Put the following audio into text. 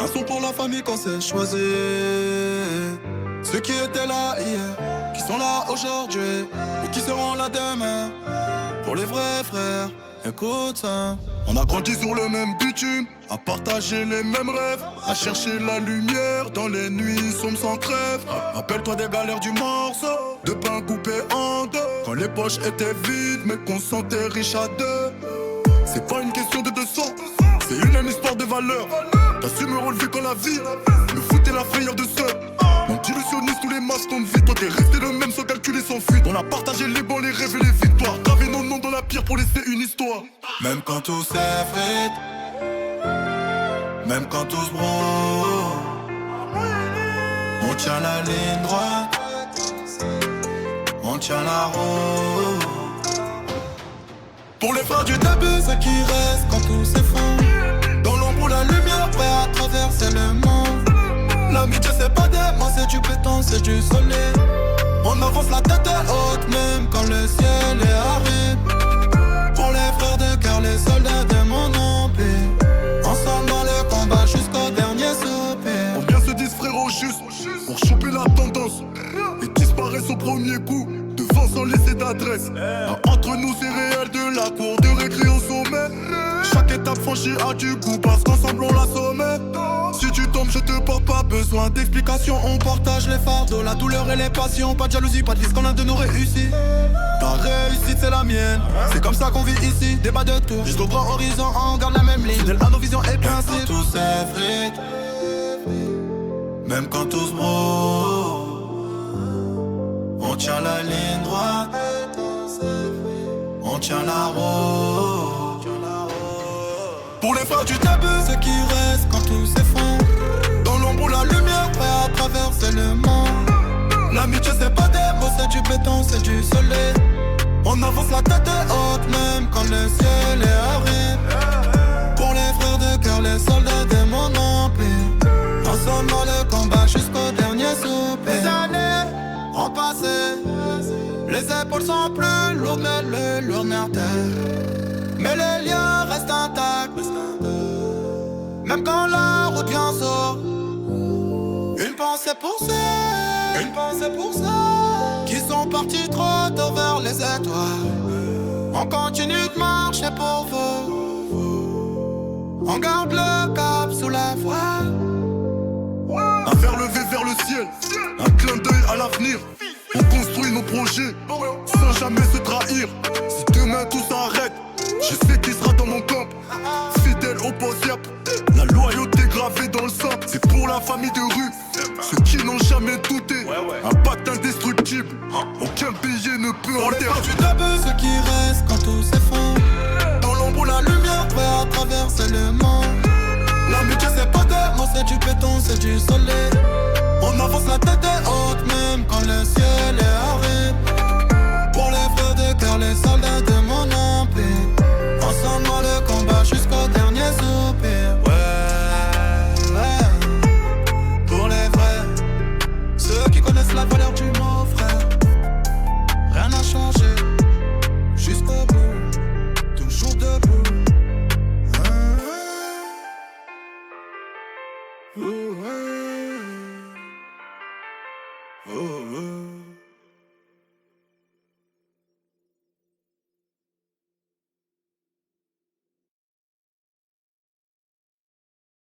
Un son pour la famille qu'on s'est choisi. Ceux qui étaient là hier, qui sont là aujourd'hui et qui seront là demain. Pour les vrais frères, écoute ça. On a grandi sur le même bitume, à partager les mêmes rêves, à chercher la lumière dans les nuits sombres sans trêve. Rappelle-toi des galères du morceau, de pain coupé en deux, quand les poches étaient vides mais qu'on se sentait riche à deux. C'est pas une question de 200, c'est une même histoire de valeur. T'as su me relever quand la vie me foutait la frayeur de seul. On illusionniste tous les mastons de vie. Toi t'es resté le même sans calculer sans fuite. On a partagé les bons, les rêves et les victoires. Gravé nos noms dans la pierre pour laisser une histoire. Même quand tout s'effrite, même quand tout se brouille, on tient la ligne droite, on tient la route. Pour les frères du début, ceux qui restent quand tout s'effondre. Dans l'ombre ou la lumière, prêt à traverser le monde. L'amitié c'est pas des mots, c'est du béton, c'est du soleil. On avance la tête haute même quand le ciel est aride. Pour les frères de cœur, les soldats de mon empire. Ensemble dans le combat jusqu'au dernier soupir. Combien se disent frérot juste pour choper la tendance et disparaissent au premier coup, devant sans laisser d'adresse. Entre nous c'est réel de la cour de récré au sommet. Chaque étape franchie a du goût parce qu'ensemble on la sommet. Si tu tombes je te porte, pas besoin d'explication. On partage les fardeaux, la douleur et les passions. Pas de jalousie, pas de vice, qu'on a de nous réussi. Ta réussite c'est la mienne, c'est comme ça qu'on vit ici. Débat de tout, jusqu'au grand horizon on garde la même ligne. Fidèle à nos visions et principes. Même quand tout s'effrite, même quand tout se brouille, on tient la ligne droite, on tient la route. Pour les frères du début, ceux qui restent quand tout s'effondre. Dans l'ombre ou la lumière, prêt à traverser le monde. L'amitié c'est pas des mots, c'est du béton, c'est du soleil. On avance la tête haute même quand le ciel est aride. Pour les frères de cœur, les soldats de mon empire. Ensemble dans le combat jusqu'au dernier soupir. Les années ont passé, les épaules sont plus lourdes, mais le lourd n'arrête. Mais les liens restent intacts, même quand la route vient sort. Une pensée pour ceux, une pensée pour ceux qui sont partis trop tôt vers les étoiles. On continue de marcher pour vous, on garde le cap sous la voile. Un verre levé vers le ciel, un clin d'œil à l'avenir. On construit nos projets sans jamais se trahir. Si demain tout s'arrête, je sais qui sera dans mon camp. Fidèle au poste, la loyauté gravée dans le sang. C'est pour la famille de rue, ceux qui n'ont jamais douté. Un pacte indestructible, aucun billet ne peut enterrer.